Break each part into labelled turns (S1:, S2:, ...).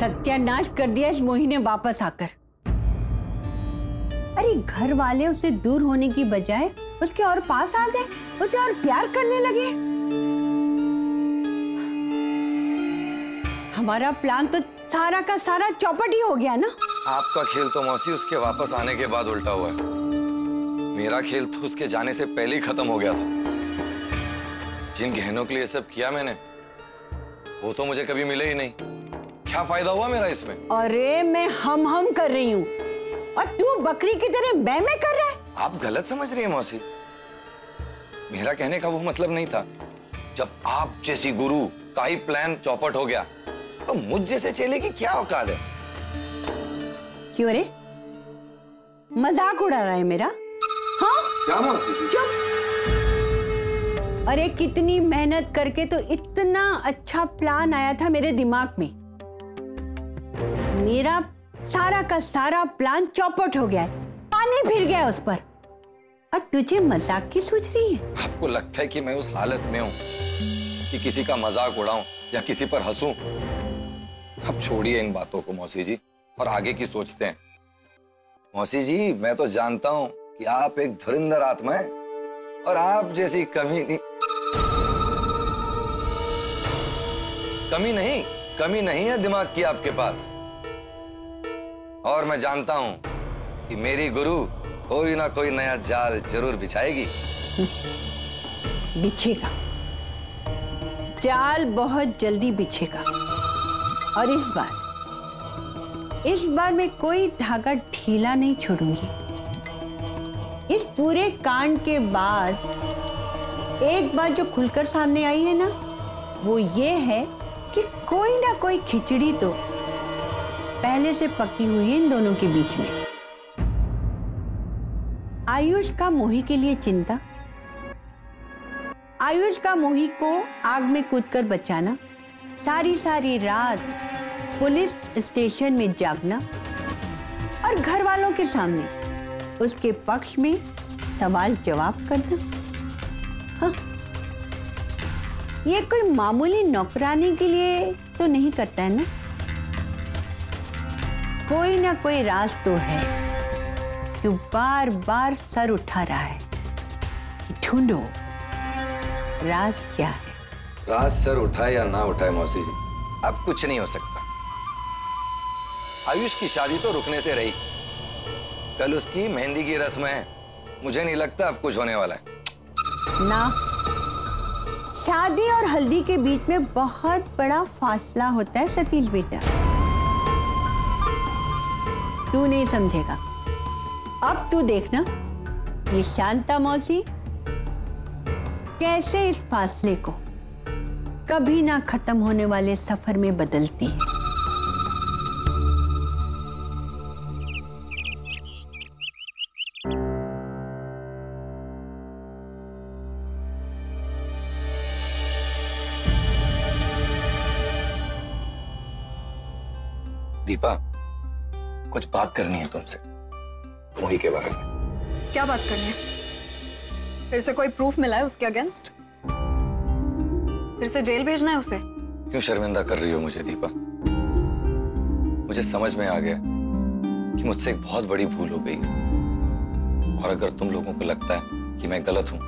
S1: सत्यानाश कर दिया इस मोही ने वापस आकर। अरे घर वाले उससे दूर होने की बजाय उसके और पास आ गए, उसे और प्यार करने लगे। हमारा प्लान तो सारा का सारा चौपट ही हो गया ना।
S2: आपका खेल तो मौसी उसके वापस आने के बाद उल्टा हुआ है। मेरा खेल तो उसके जाने से पहले ही खत्म हो गया था। जिन गहनों के लिए सब किया मैंने, वो तो मुझे कभी मिले ही नहीं। क्या फायदा हुआ मेरा इसमें?
S1: अरे मैं हम कर रही हूँ और तू बकरी की तरह मैं कर रहा है।
S2: आप गलत समझ रही हैं मौसी। मेरा कहने का वो मतलब नहीं था। जब आप जैसी गुरु का ही प्लान चौपट हो गया तो मुझ जैसे चेले की क्या औकात है?
S1: क्यों रे, मजाक उड़ा रहा है मेरा? हाँ
S2: क्या मौसी?
S1: चुप। अरे कितनी मेहनत करके तो इतना अच्छा प्लान आया था मेरे दिमाग में। मेरा सारा का सारा प्लान चौपट हो गया है, पानी फिर गया उस पर। और तुझे मजाक की सूझ रही है?
S2: आपको लगता है कि मैं उस हालत में हूं कि किसी का मजाक उड़ाऊं या किसी पर हंसूं? अब छोड़िए इन बातों को मौसी जी और आगे की सोचते हैं। मौसी जी, मैं तो जानता हूं कि आप एक धुरंधर आत्मा है और आप जैसी कमी नहीं है दिमाग की आपके पास। और मैं जानता हूं कि मेरी गुरु कोई ना कोई नया जाल जरूर बिछाएगी।
S1: बिछेगा, जाल बहुत जल्दी बिछेगा। और इस बार मैं कोई धागा ढीला नहीं छोड़ूंगी। इस पूरे कांड के बाद एक बात जो खुलकर सामने आई है ना, वो ये है कि कोई ना कोई खिचड़ी तो पहले से पकी हुई है इन दोनों के बीच में। आयुष का मोही के लिए चिंता, आयुष का मोही को आग में कूदकर बचाना, सारी रात पुलिस स्टेशन में जागना और घर वालों के सामने उसके पक्ष में सवाल जवाब करना। हाँ, ये कोई मामूली नौकरानी के लिए तो नहीं करता है ना। कोई ना कोई राज तो है जो बार बार सर उठा रहा है कि ढूंढो राज क्या है।
S2: राज सर उठाए या ना उठाए मौसी जी, अब कुछ नहीं हो सकता। आयुष की शादी तो रुकने से रही, कल उसकी मेहंदी की रस्म है। मुझे नहीं लगता अब कुछ होने वाला है
S1: ना। शादी और हल्दी के बीच में बहुत बड़ा फासला होता है सतीश बेटा, तू नहीं समझेगा। अब तू देखना ये शांता मौसी कैसे इस फासले को कभी ना खत्म होने वाले सफर में बदलती है।
S2: दीपा, कुछ बात करनी है तुमसे मोही के बारे में।
S3: क्या बात करनी है? फिर से कोई प्रूफ मिला है उसके अगेंस्ट? फिर से जेल भेजना है उसे?
S2: क्यों शर्मिंदा कर रही हो मुझे दीपा? मुझे समझ में आ गया कि मुझसे एक बहुत बड़ी भूल हो गई है। और अगर तुम लोगों को लगता है कि मैं गलत हूं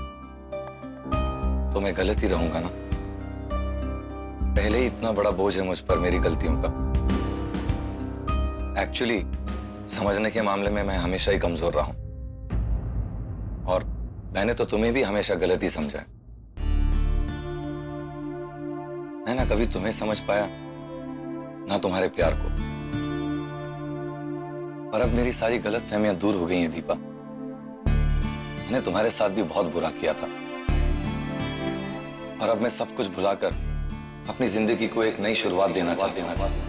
S2: तो मैं गलत ही रहूंगा ना। पहले ही इतना बड़ा बोझ है मुझ पर मेरी गलतियों का। एक्चुअली समझने के मामले में मैं हमेशा ही कमजोर रहा हूं और मैंने तो तुम्हें भी हमेशा गलत ही समझा है। मैं ना कभी तुम्हें समझ पाया ना तुम्हारे प्यार को। पर अब मेरी सारी गलतफहमियां दूर हो गई हैं दीपा। मैंने तुम्हारे साथ भी बहुत बुरा किया था और अब मैं सब कुछ भुलाकर अपनी जिंदगी को एक नई शुरुआत देना चाहता हूं।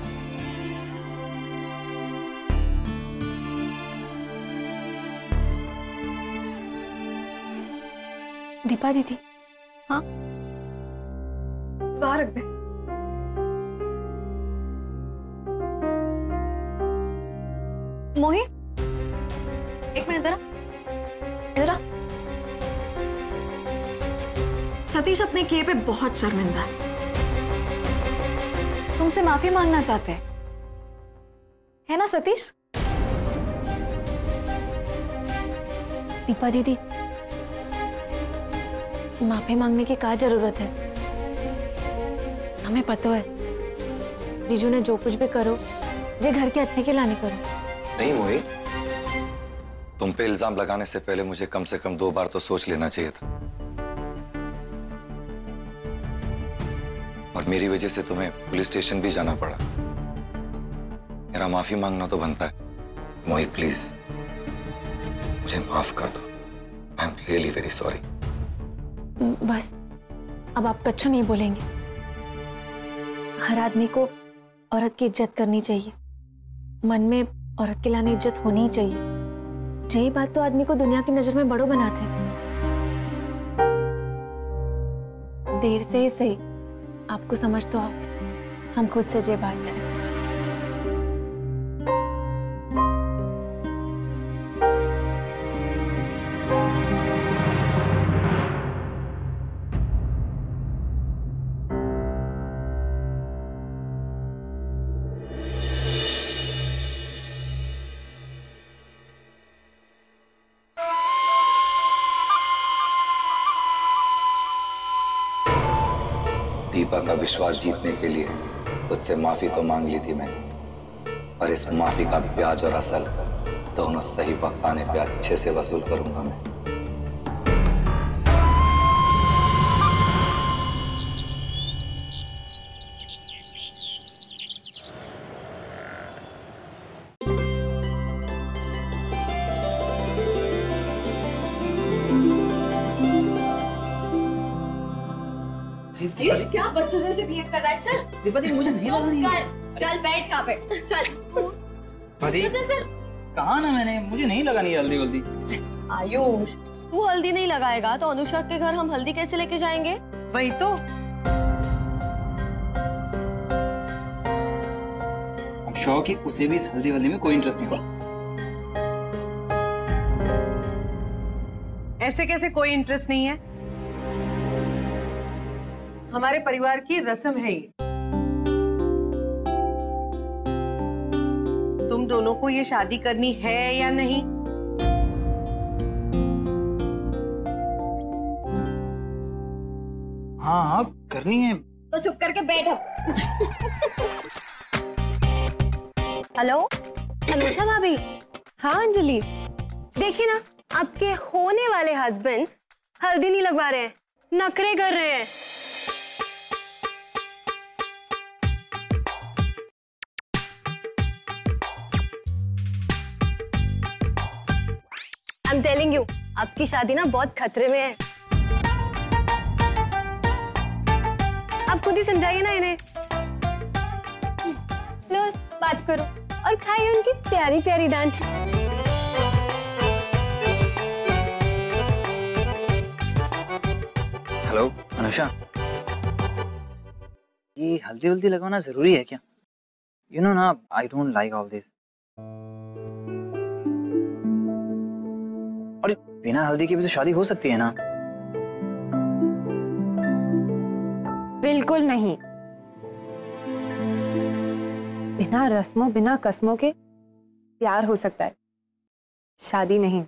S3: दीपा दीदी, हाँ बाहर रख दे। मोही, एक मिनट इधर आ। सतीश अपने किए पे बहुत शर्मिंदा है, तुमसे माफी मांगना चाहते हैं।
S4: है ना सतीश? दीपा दीदी, माफी मांगने की क्या जरूरत है? हमें पता है जीजू ने जो कुछ भी करो जे घर के अच्छे के लाने करो।
S2: नहीं मोही, तुम पे इल्जाम लगाने से पहले मुझे कम से कम 2 बार तो सोच लेना चाहिए था। और मेरी वजह से तुम्हें पुलिस स्टेशन भी जाना पड़ा। मेरा माफी मांगना तो बनता है। मोही प्लीज मुझे माफ कर दो। I am really very sorry.
S4: बस अब आप कच्छु नहीं बोलेंगे। हर आदमी को औरत की इज्जत करनी चाहिए। मन में औरत के लाने इज्जत होनी ही चाहिए। यही बात तो आदमी को दुनिया की नजर में बड़ो बनाते हैं। देर से ही सही आपको समझ तो आओ, हम खुद से जे बात से।
S2: दीपा का विश्वास जीतने के लिए तुझसे माफी तो मांग ली थी मैंने, पर इस माफी का ब्याज और असल दोनों सही वक्त आने पे अच्छे से वसूल करूंगा मैं।
S5: क्या बच्चों जैसे बिहेव कर रहा है? चल
S6: दीपा दी, मुझे नहीं लगा नहीं।
S5: चल बैठ यहाँ पे, चल
S6: भाभी,
S5: चल चल।
S6: कहा ना मैंने, मुझे नहीं लगा नहीं हल्दी वल्दी।
S5: आयुष, तू हल्दी नहीं लगाएगा तो अनुषा के घर हम हल्दी कैसे लेके जाएंगे?
S7: वही तो।
S6: I'm sure कि उसे भी इस हल्दी वल्दी में कोई इंटरेस्ट नहीं होगा।
S7: ऐसे कैसे कोई इंटरेस्ट नहीं है? हमारे परिवार की रस्म है ये। तुम दोनों को ये शादी करनी है या नहीं?
S6: हाँ हाँ करनी है।
S5: तो चुप करके बैठ अब। हेलो अनुषा भाभी। हाँ अंजलि, देखिए ना आपके होने वाले हस्बैंड हल्दी नहीं लगवा रहे हैं, नखरे कर रहे हैं। I'm telling you, आपकी शादी ना बहुत खतरे में है। आप खुद ही समझाइए ना इन्हें। लो बात करो और खाइए उनकी प्यारी प्यारी डांट।
S6: हेलो अनुषा, ये हल्दी वल्दी लगवाना जरूरी है क्या? यू नो ना, I don't like all this. और बिना हल्दी के भी तो शादी हो सकती है ना?
S4: बिल्कुल नहीं। बिना रस्मों बिना कस्मों के प्यार हो सकता है, शादी नहीं।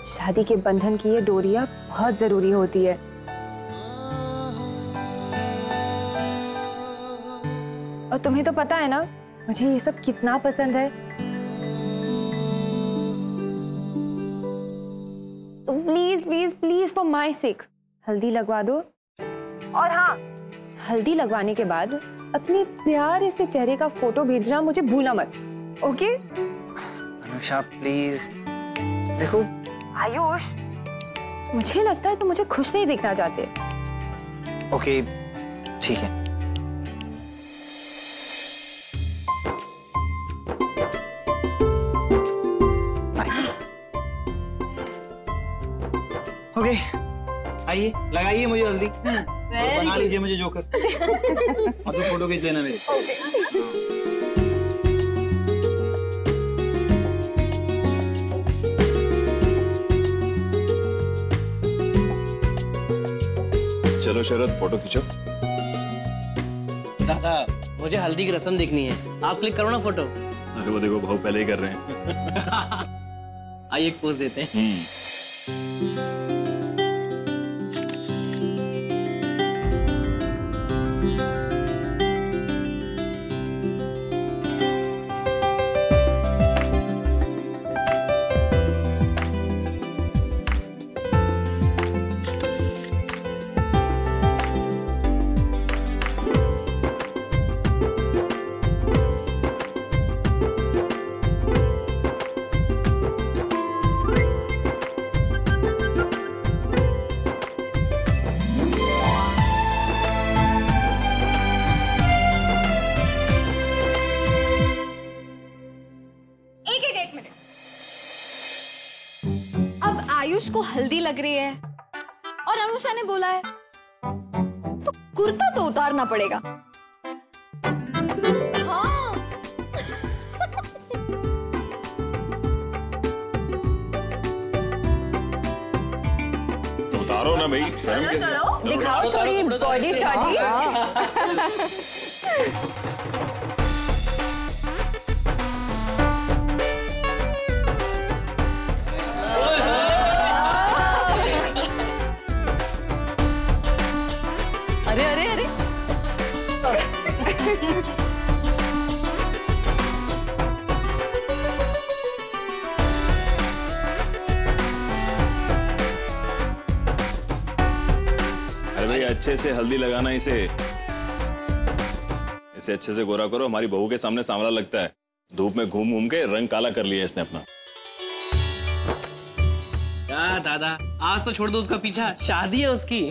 S4: शादी के बंधन की ये डोरियां बहुत जरूरी होती है। और तुम्हें तो पता है ना मुझे ये सब कितना पसंद है। तो please please please for my सेक हल्दी लगवा दो। और हाँ, हल्दी लगवाने के बाद अपने प्यारे से चेहरे का फोटो भेजना मुझे भूलना मत, ओके?
S6: अनुषा प्लीज। देखो
S4: आयुष, मुझे लगता है तुम मुझे खुश नहीं देखना चाहते।
S6: ओके ठीक है। ओके आइए, लगाइए मुझे हल्दी और बना लीजिए मुझे जोकर। और तो फोटो खींच लेना मेरे।
S8: चलो शरद फोटो खींचो।
S9: दादा मुझे हल्दी की रस्म देखनी है, आप क्लिक करो ना फोटो।
S8: अरे वो देखो भाऊ पहले ही कर रहे हैं।
S9: आइए एक पोज देते हैं।
S3: आयुष को हल्दी लग रही है और अनुषा ने बोला है तो कुर्ता तो उतारना पड़ेगा। हाँ।
S8: तो उतारो ना भाई।
S3: चलो चलो दिखाओ थोड़ी बॉडी शॉडी।
S7: अरे अरे अरे
S8: अरे भाई अच्छे से हल्दी लगाना इसे अच्छे से गोरा करो। हमारी बहू के सामने सांवला लगता है, धूप में घूम घूम के रंग काला कर लिया इसने अपना।
S9: क्या दादा आज तो छोड़ दो उसका पीछा, शादी है उसकी।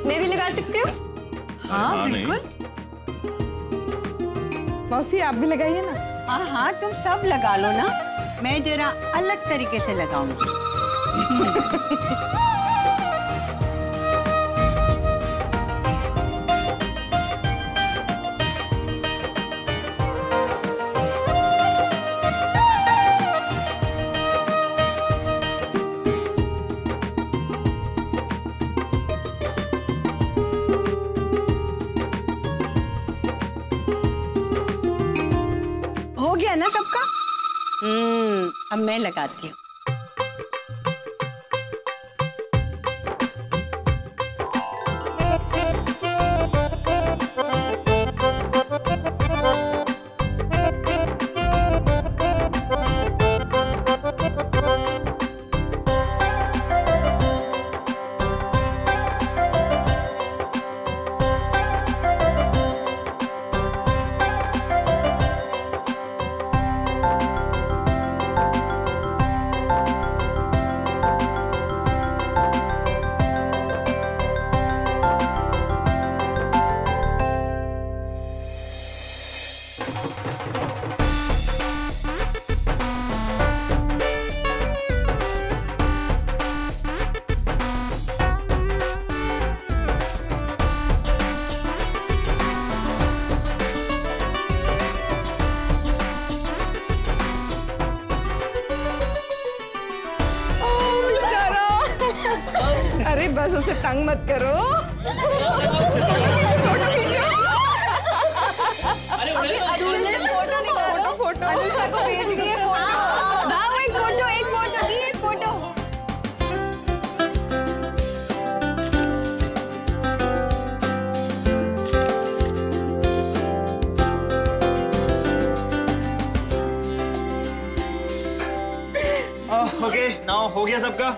S3: मैं भी लगा सकती हूँ?
S7: हाँ बिल्कुल। मौसी आप भी लगाइए ना।
S1: हाँ हाँ तुम सब लगा लो ना, मैं जरा अलग तरीके से लगाऊंगी। हो गया ना सबका? अब मैं लगाती हूँ।
S7: अरे बस उसे तंग मत करो। फोटो खींचो। फोटो अनुषा को भेज दिए फोटो।
S5: एक फोटो एक फोटो।
S6: ओके नाउ हो गया सबका।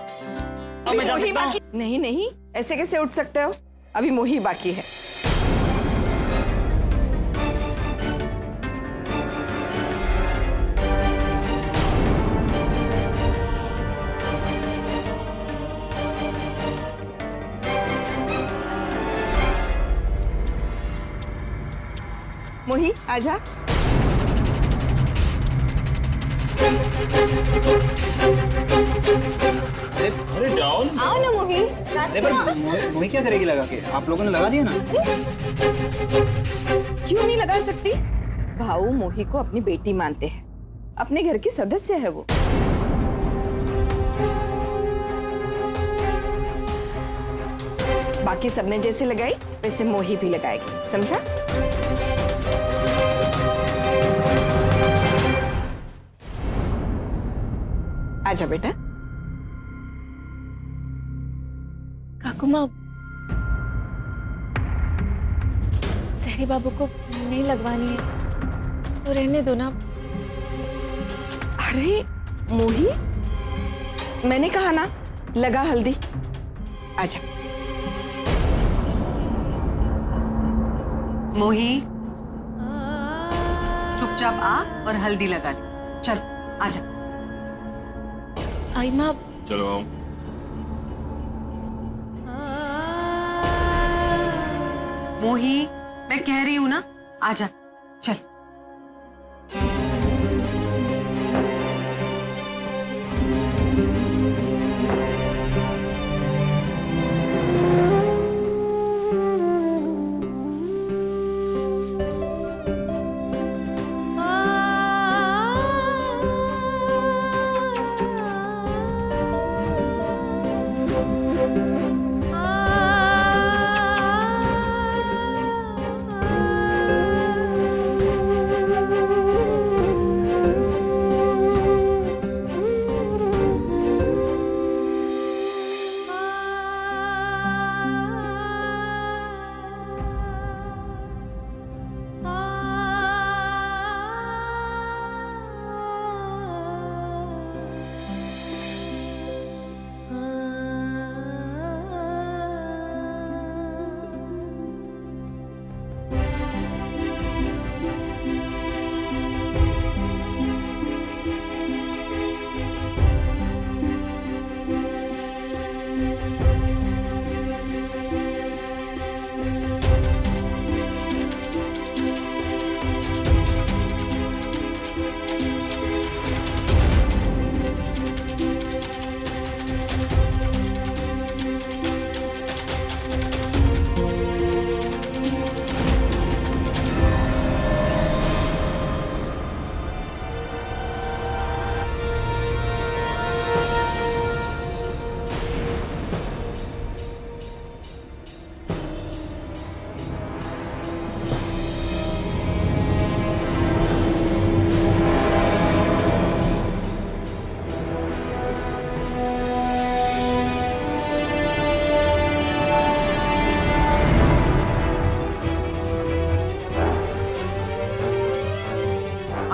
S6: अब मैं जा सकता हूँ?
S7: नहीं नहीं, ऐसे कैसे उठ सकते हो? अभी मोही बाकी है। मोही आजा।
S8: अरे जाओ।
S5: आओ ना मोही।
S6: अरे पर मोही क्या करेगी लगा के? आप लोगों ने लगा दिया ना।
S7: क्यों नहीं लगा सकती? भाऊ मोही को अपनी बेटी मानते हैं, अपने घर की सदस्य है वो। बाकी सबने जैसे लगाई वैसे मोही भी लगाएगी, समझा? आजा बेटा।
S4: काकुमा, सहरी बाबू को नहीं लगवानी है तो रहने दो ना।
S7: अरे मोही, मैंने कहा ना लगा हल्दी। आजा।
S1: मोही, चुपचाप आ और हल्दी लगा ले। चल आजा।
S4: आई माँ।
S8: चलो आओ।
S1: मोही, मैं कह रही हूं ना, आजा चल।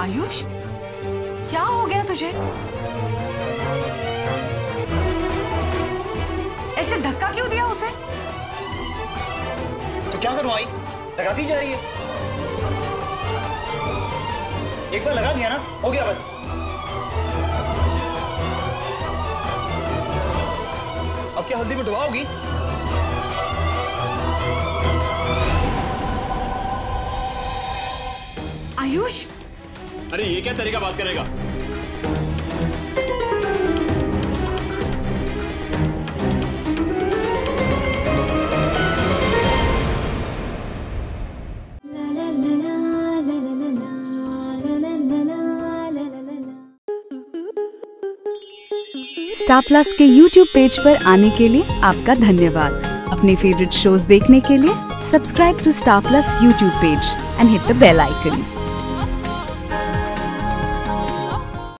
S1: आयुष, क्या हो गया तुझे? ऐसे धक्का क्यों दिया उसे?
S6: तो क्या करूं आई? लगाती जा रही है। एक बार लगा दिया ना, हो गया बस। अब क्या हल्दी में डुबाओगी?
S1: आयुष,
S8: अरे ये क्या तरीका बात करने का?
S10: स्टार प्लस के YouTube पेज पर आने के लिए आपका धन्यवाद। अपने फेवरेट शोज देखने के लिए subscribe to Star Plus YouTube page and hit the bell icon.